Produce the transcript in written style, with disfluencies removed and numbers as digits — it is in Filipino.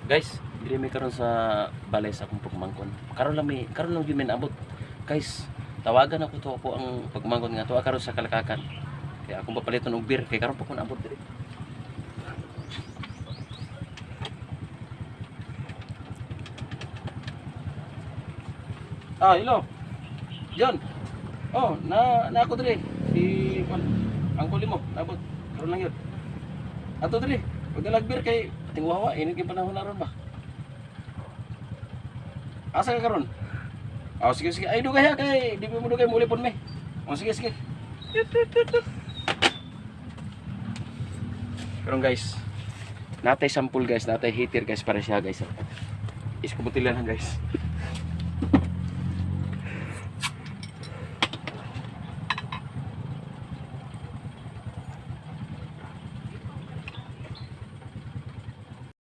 Guys, dili mi karon sa balay sa akong pagmangkon. Karon lang gyud mi abot. Guys, tawagan ako to ako ang pagmangkon nga to karon sa Kalakakan. Kaya akong papaliton og beer kay karon pa ko naabot diri. Ah, hello. John. Oh, na ako diri. Si ang kuli mo, naabot. Karon lang yun. Ato diri. Pag nalagbeer kay tingwawa, init kay panahon na ron ba? Asa ka karon? Oh, sige sige. Ay dugay ha kay di mo dugay mo ulipon me. Oh, sige sige. Karon guys, natay sample guys, natay heater guys para siya guys. Is kumutilan lang guys.